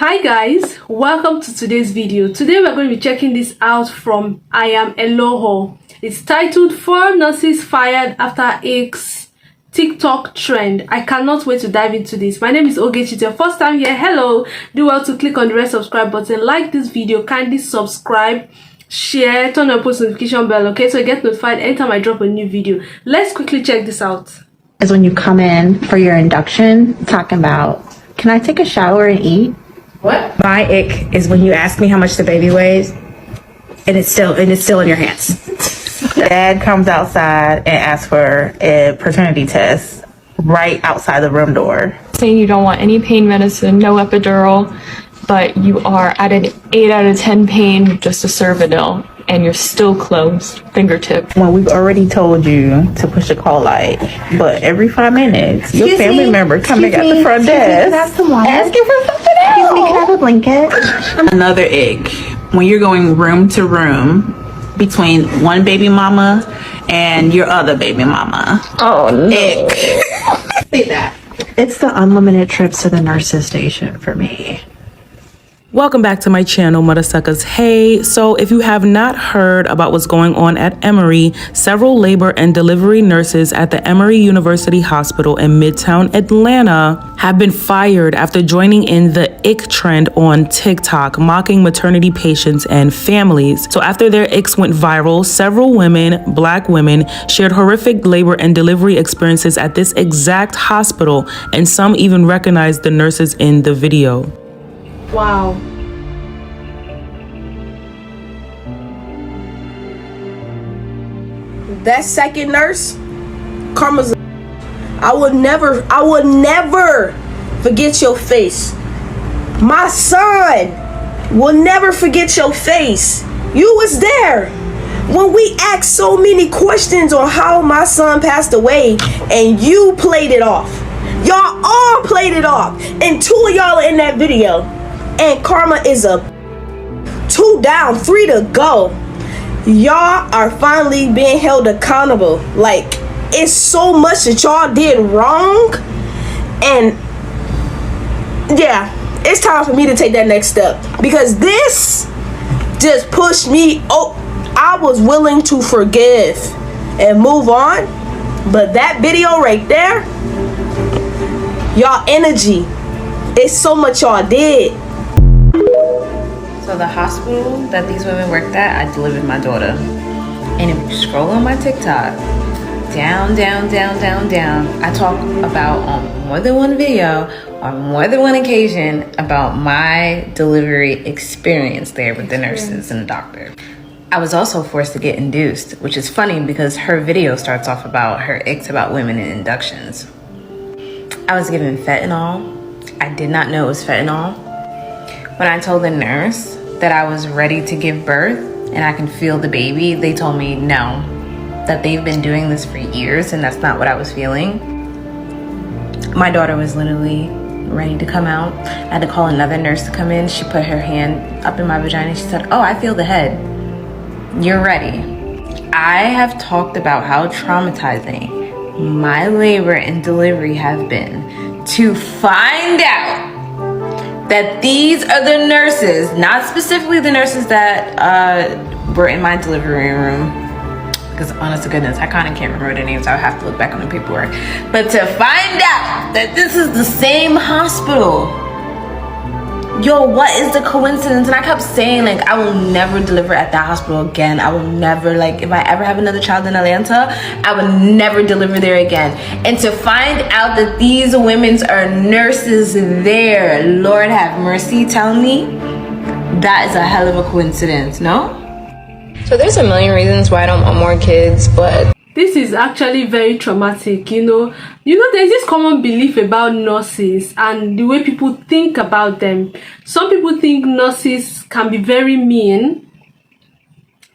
Hi guys, welcome to today's video. Today we're going to be checking this out from I Am Eloho. It's titled 4 Nurses Fired After Icks TikTok Trend. I cannot wait to dive into this. My name is Ogechi. It's your first time here. Hello. Do well to click on the red subscribe button, like this video, kindly subscribe, share, turn on post notification bell, okay, so you get notified anytime I drop a new video. Let's quickly check this out. Is when you come in for your induction talking about, can I take a shower and eat? What? My ick is when you ask me how much the baby weighs, and it's still in your hands. Dad comes outside and asks for a paternity test right outside the room door. Saying you don't want any pain medicine, no epidural, but you are at an 8 out of 10 pain with just a Cervidil, and you're still closed, fingertip. When we've already told you to push the call light, but every 5 minutes, your family member coming at the front desk asking for something else. Excuse me, can I have a blanket? Another ick, when you're going room to room between one baby mama and your other baby mama. Oh no. Ick. Say that. It's the unlimited trips to the nurse's station for me. Welcome back to my channel, Mother Suckers. Hey, so if you have not heard about what's going on at Emory, several labor and delivery nurses at the Emory University Hospital in Midtown Atlanta have been fired after joining in the ick trend on TikTok, mocking maternity patients and families. So after their icks went viral, several women, Black women, shared horrific labor and delivery experiences at this exact hospital, and some even recognized the nurses in the video. Wow. That second nurse, Karma's. I would never forget your face. My son will never forget your face. You was there when we asked so many questions on how my son passed away, and you played it off. Y'all all played it off, and 2 of y'all are in that video. And Karma is a 2 down, 3 to go. Y'all are finally being held accountable. Like, it's so much that y'all did wrong. And yeah, it's time for me to take that next step, because this just pushed me. Oh, I was willing to forgive and move on, but that video right there, y'all energy, it's so much y'all did. So the hospital that these women worked at, I delivered my daughter. And if you scroll on my TikTok, down, I talk about on more than one video, on more than one occasion, about my delivery experience there with the nurses and the doctor. I was also forced to get induced, which is funny because her video starts off about her icks about women in inductions. I was given fentanyl. I did not know it was fentanyl. When I told the nurse that I was ready to give birth and I can feel the baby, they told me no, that they've been doing this for years and that's not what I was feeling. My daughter was literally ready to come out. I had to call another nurse to come in. She put her hand up in my vagina and she said, "Oh, I feel the head. You're ready." I have talked about how traumatizing my labor and delivery have been, to find out that these are the nurses, not specifically the nurses that were in my delivery room, because honest to goodness, I kind of can't remember their names. I would have to look back on the paperwork. But to find out that this is the same hospital, yo, what is the coincidence? And I kept saying, like, I will never deliver at that hospital again. I will never, like, if I ever have another child in Atlanta, I would never deliver there again. And to find out that these women are nurses there, Lord have mercy, tell me, that is a hell of a coincidence, no? So there's a million reasons why I don't want more kids, but This is actually very traumatic, you know. There's this common belief about nurses and the way people think about them. Some people think nurses can be very mean.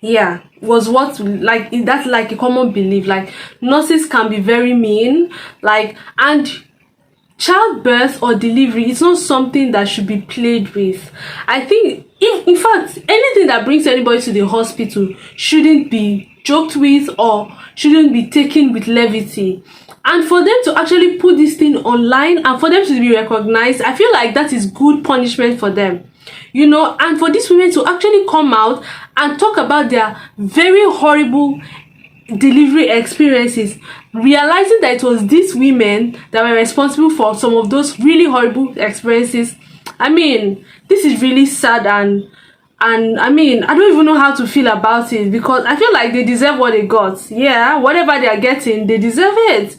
Yeah, that's like a common belief. Like, nurses can be very mean. Like, and childbirth or delivery is not something that should be played with. I think, in fact, anything that brings anybody to the hospital shouldn't be joked with or shouldn't be taken with levity. And for them to actually put this thing online and for them to be recognized, I feel like that is good punishment for them. You know, and for these women to actually come out and talk about their very horrible delivery experiences, realizing that it was these women that were responsible for some of those really horrible experiences. I mean, this is really sad, and I mean, I don't even know how to feel about it, because I feel like they deserve what they got. Yeah, whatever they are getting, they deserve it.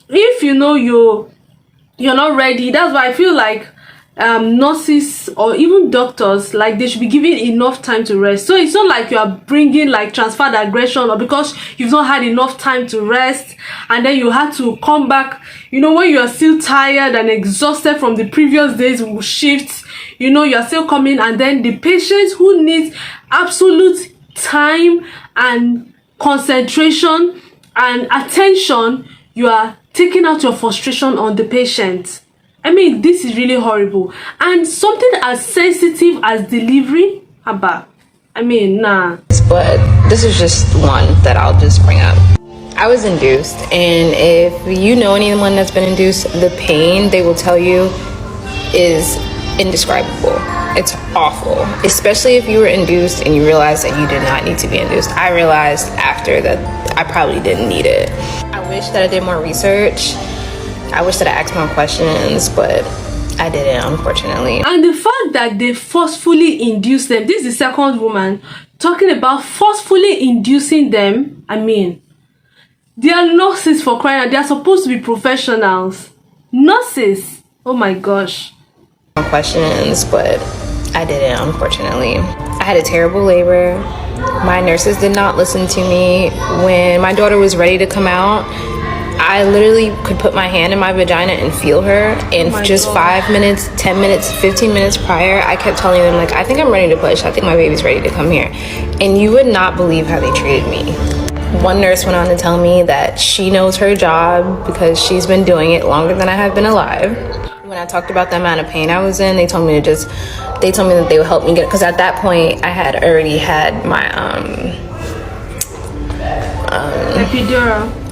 If you know you're not ready, that's why I feel like nurses or even doctors, like, they should be given enough time to rest. So it's not like you are bringing like transferred aggression, or because you've not had enough time to rest and then you had to come back, you know, when you are still tired and exhausted from the previous day's shifts, you know, you are still coming, and then the patients who need absolute time and concentration and attention, you are taking out your frustration on the patient. I mean, this is really horrible. And something as sensitive as delivery, I mean, nah. But this is just one that I'll just bring up. I was induced, and if you know anyone that's been induced, the pain they will tell you is indescribable. It's awful, especially if you were induced and you realize that you did not need to be induced. I realized after that I probably didn't need it. I wish that I did more research. I wish that I asked more questions, but I didn't, unfortunately. And the fact that they forcefully induced them, this is the second woman talking about forcefully inducing them. I mean, they are nurses, for crying out. They are supposed to be professionals. Nurses. Oh my gosh. Questions, but I didn't, unfortunately. I had a terrible labor. My nurses did not listen to me. When my daughter was ready to come out, I literally could put my hand in my vagina and feel her. And just 5 minutes, 10 minutes, 15 minutes prior, I kept telling them, like, I think I'm ready to push. I think my baby's ready to come here. And you would not believe how they treated me. One nurse went on to tell me that she knows her job because she's been doing it longer than I have been alive. When I talked about the amount of pain I was in, they told me that they would help me get, because at that point I had already had my epidural.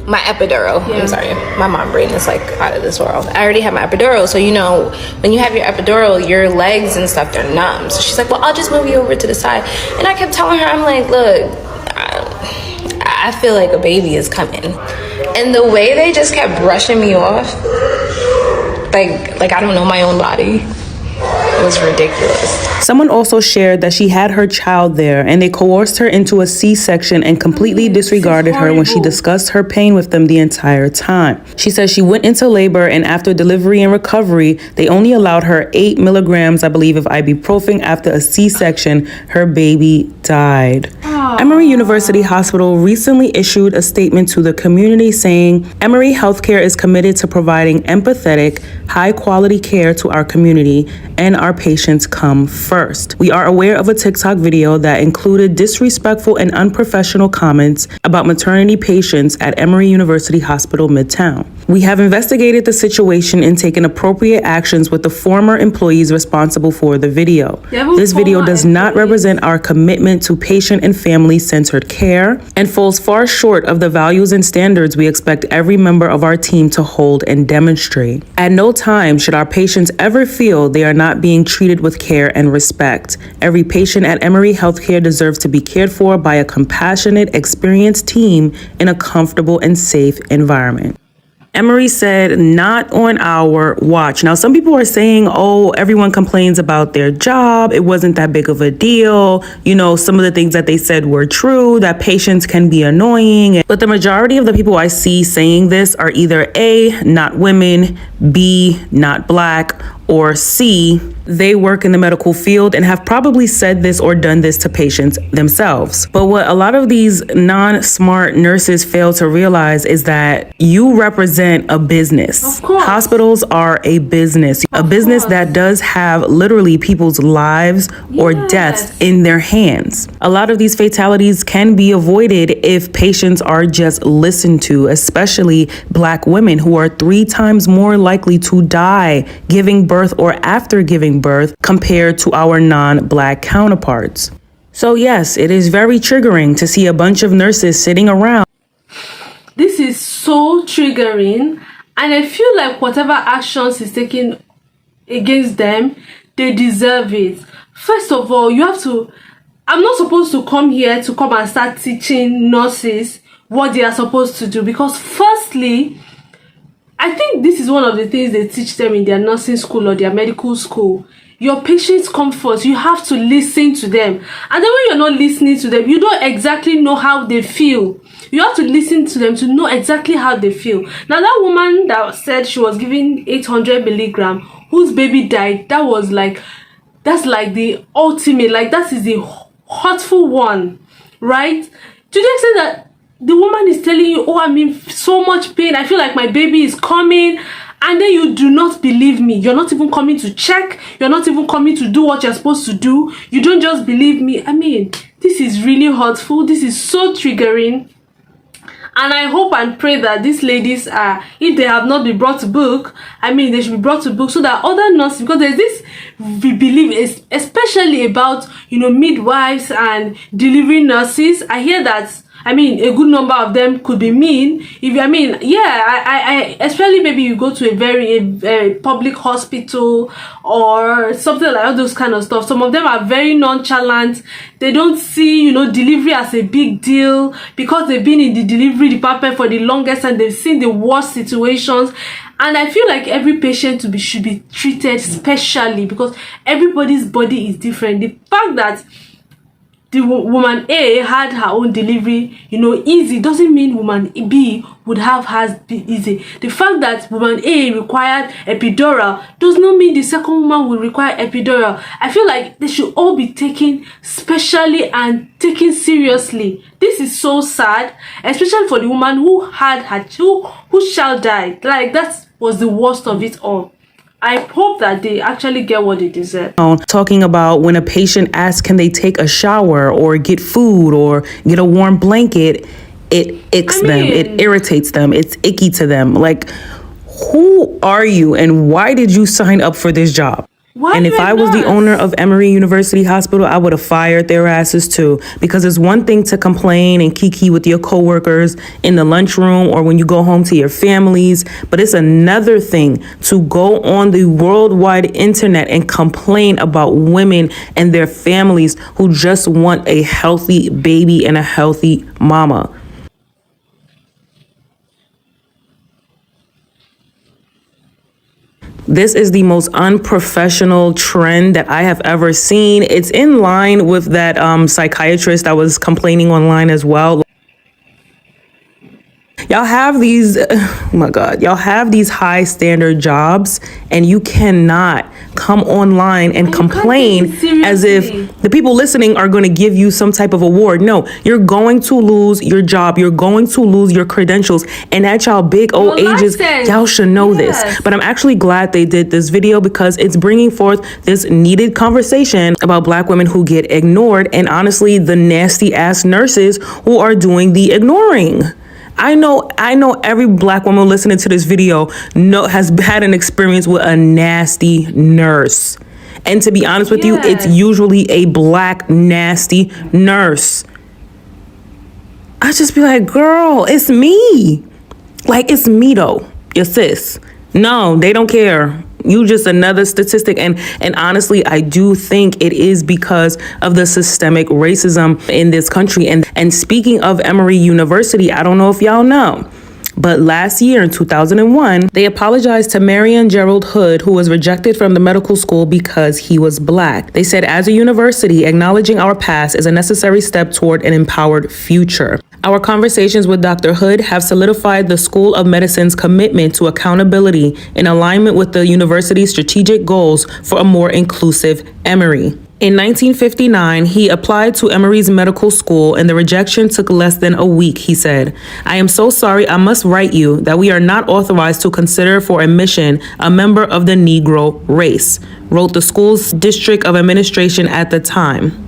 My epidural. Yeah. I'm sorry, my mom brain is like out of this world. I already have my epidural, so you know, when you have your epidural, your legs and stuff, they're numb. So she's like, well, I'll just move you over to the side. And I kept telling her, I'm like, look, I feel like a baby is coming. And the way they just kept brushing me off, like I don't know my own body. It was ridiculous. Someone also shared that she had her child there and they coerced her into a C-section and completely disregarded her when she discussed her pain with them the entire time. She says she went into labor, and after delivery and recovery, they only allowed her 8 milligrams, I believe, of ibuprofen. After a C-section, her baby died. Emory University Hospital recently issued a statement to the community saying, Emory Healthcare is committed to providing empathetic, high-quality care to our community, and our patients come first. We are aware of a TikTok video that included disrespectful and unprofessional comments about maternity patients at Emory University Hospital Midtown. We have investigated the situation and taken appropriate actions with the former employees responsible for the video. This video does not represent our commitment to patient and family-centered care and falls far short of the values and standards we expect every member of our team to hold and demonstrate. At no time should our patients ever feel they are not being treated with care and respect. Every patient at Emory Healthcare deserves to be cared for by a compassionate, experienced team in a comfortable and safe environment. Emory said, not on our watch. Now, some people are saying, oh, everyone complains about their job. It wasn't that big of a deal. You know, some of the things that they said were true, that patients can be annoying. But the majority of the people I see saying this are either A, not women, B, not Black, or C, they work in the medical field and have probably said this or done this to patients themselves. But what a lot of these non-smart nurses fail to realize is that you represent a business. Of course. Hospitals are a business, that does have literally people's lives or deaths in their hands. A lot of these fatalities can be avoided if patients are just listened to, especially Black women who are 3 times more likely to die giving birth or after giving birth compared to our non-Black counterparts. So yes, it is very triggering to see a bunch of nurses sitting around. This is so triggering, and I feel like whatever actions is taken against them, they deserve it. First of all, you have to, I'm not supposed to come here to come and start teaching nurses what they are supposed to do, because firstly, I think this is one of the things they teach them in their nursing school or their medical school. Your patients come first. You have to listen to them. And then when you're not listening to them, you don't exactly know how they feel. You have to listen to them to know exactly how they feel. Now, that woman that said she was given 800 milligram, whose baby died, that's like the ultimate, like that is the hurtful one, right? To the extent that the woman is telling you, oh, I'm in so much pain, I feel like my baby is coming, and then you do not believe me. You're not even coming to check. You're not even coming to do what you're supposed to do. You don't just believe me. I mean, this is really hurtful. This is so triggering. And I hope and pray that these ladies are, if they have not been brought to book, I mean, they should be brought to book so that other nurses, because there's this, we believe, especially about, you know, midwives and delivery nurses. I hear that, I mean, a good number of them could be mean. If I mean, yeah, I especially maybe you go to a very public hospital or something like all those kind of stuff. Some of them are very nonchalant. They don't see, you know, delivery as a big deal because they've been in the delivery department for the longest and they've seen the worst situations. And I feel like every patient should be treated specially because everybody's body is different. The fact that the woman A had her own delivery, you know, easy, doesn't mean woman B would have hers be easy. The fact that woman A required epidural does not mean the second woman will require epidural. I feel like they should all be taken specially and taken seriously. This is so sad, especially for the woman who had her whose child died. Like, that was the worst of it all. I hope that they actually get what they deserve. Talking about when a patient asks, can they take a shower or get food or get a warm blanket, it icks them, it irritates them, it's icky to them. Like, who are you and why did you sign up for this job? And if I was the owner of Emory University Hospital, I would have fired their asses too. Because it's one thing to complain and kiki with your coworkers in the lunchroom or when you go home to your families, but it's another thing to go on the worldwide internet and complain about women and their families who just want a healthy baby and a healthy mama. This is the most unprofessional trend that I have ever seen. It's in line with that psychiatrist that was complaining online as well. Y'all have these, oh my God, y'all have these high standard jobs and you cannot come online and complain as if the people listening are going to give you some type of award. No, you're going to lose your job. You're going to lose your credentials. And at y'all big old ages, y'all should know this. But I'm actually glad they did this video because it's bringing forth this needed conversation about Black women who get ignored and honestly the nasty ass nurses who are doing the ignoring. I know every Black woman listening to this video has had an experience with a nasty nurse. And to be honest with you, it's usually a Black nasty nurse. I just be like, girl, it's me. Like, it's me though, your sis. No, they don't care. You just another statistic. And honestly, I do think it is because of the systemic racism in this country. And speaking of Emory University, I don't know if y'all know, but last year in 2001, they apologized to Marion Gerald Hood, who was rejected from the medical school because he was Black. They said, as a university, acknowledging our past is a necessary step toward an empowered future. Our conversations with Dr. Hood have solidified the School of Medicine's commitment to accountability in alignment with the university's strategic goals for a more inclusive Emory. In 1959, he applied to Emory's medical school and the rejection took less than a week, he said. I am so sorry I must write you that we are not authorized to consider for admission a member of the Negro race, wrote the school's district of administration at the time.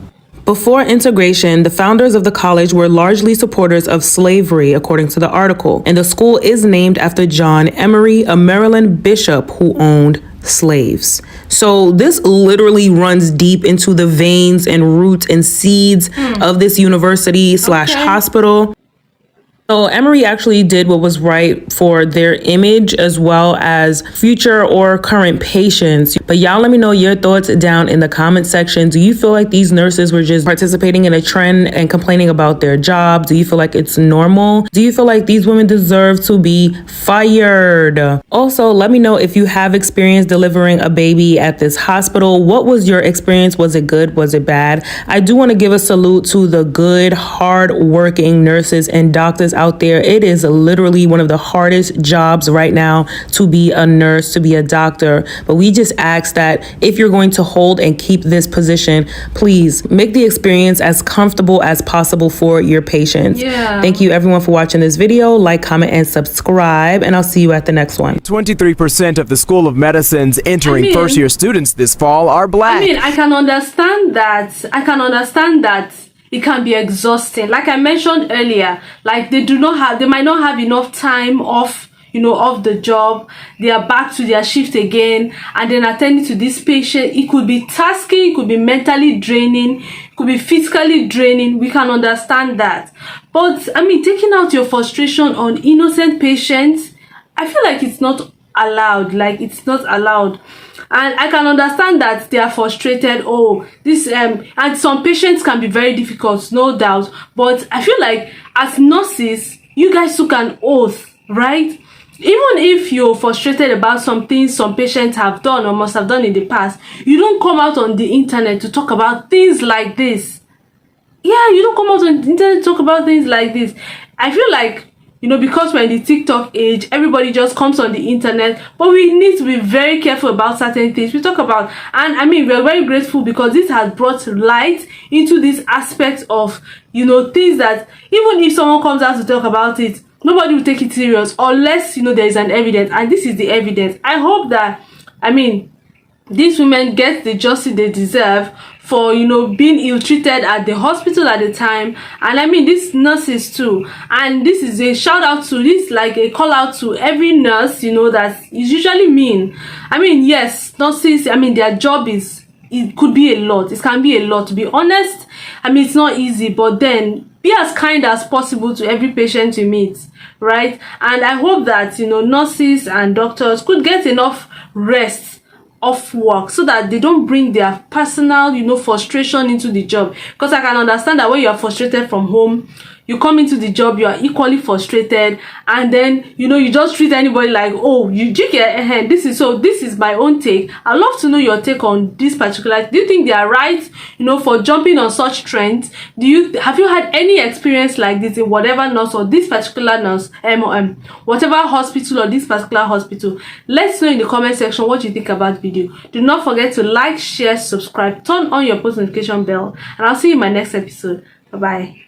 Before integration, the founders of the college were largely supporters of slavery, according to the article, and the school is named after John Emory, a Maryland bishop who owned slaves. So this literally runs deep into the veins and roots and seeds of this university / hospital. So Emory actually did what was right for their image as well as future or current patients. But y'all let me know your thoughts down in the comment section. Do you feel like these nurses were just participating in a trend and complaining about their job? Do you feel like it's normal? Do you feel like these women deserve to be fired? Also, let me know if you have experience delivering a baby at this hospital. What was your experience? Was it good? Was it bad? I do want to give a salute to the good, hard-working nurses and doctors out there. It is literally one of the hardest jobs right now to be a nurse, to be a doctor. But we just ask that if you're going to hold and keep this position, please make the experience as comfortable as possible for your patients. Yeah. Thank you everyone for watching this video. Like, comment, and subscribe, and I'll see you at the next one. 23% of the School of Medicine's entering first-year students this fall are black. I can understand that it can be exhausting. Like I mentioned earlier, like they might not have enough time off, off the job. They are back to their shift again, and then attending to this patient. It could be tasking, it could be mentally draining, it could be physically draining. We can understand that. But taking out your frustration on innocent patients, I feel like it's not allowed. And I can understand that they are frustrated. And some patients can be very difficult, no doubt. But I feel like as nurses, you guys took an oath, right? Even if you're frustrated about some things some patients have done or must have done in the past, you don't come out on the internet to talk about things like this. Yeah, you don't come out on the internet to talk about things like this. I feel like, because we're in the TikTok age, everybody just comes on the internet, but we need to be very careful about certain things we talk about. And we're very grateful because this has brought light into this aspect of, things that even if someone comes out to talk about it, nobody will take it serious unless, there is an evidence, and this is the evidence. I hope that, these women get the justice they deserve for being ill-treated at the hospital at the time. And these nurses too, and this is a shout out to this, like a call out to every nurse that is usually mean. Yes, nurses, their job it could be a lot, it can be a lot, to be honest. It's not easy, but then be as kind as possible to every patient you meet, right? And I hope that nurses and doctors could get enough rest off work so that they don't bring their personal frustration into the job. Because I can understand that when you are frustrated from home, you come into the job, you are equally frustrated, and then you just treat anybody like, oh, you get ahead. This is my own take. I'd love to know your take on this particular. Do you think they are right for jumping on such trends? Have you had any experience like this in whatever nurse or this particular nurse, whatever hospital or this particular hospital? Let's know in the comment section what you think about the video. Do not forget to like, share, subscribe, turn on your post notification bell, and I'll see you in my next episode. Bye bye.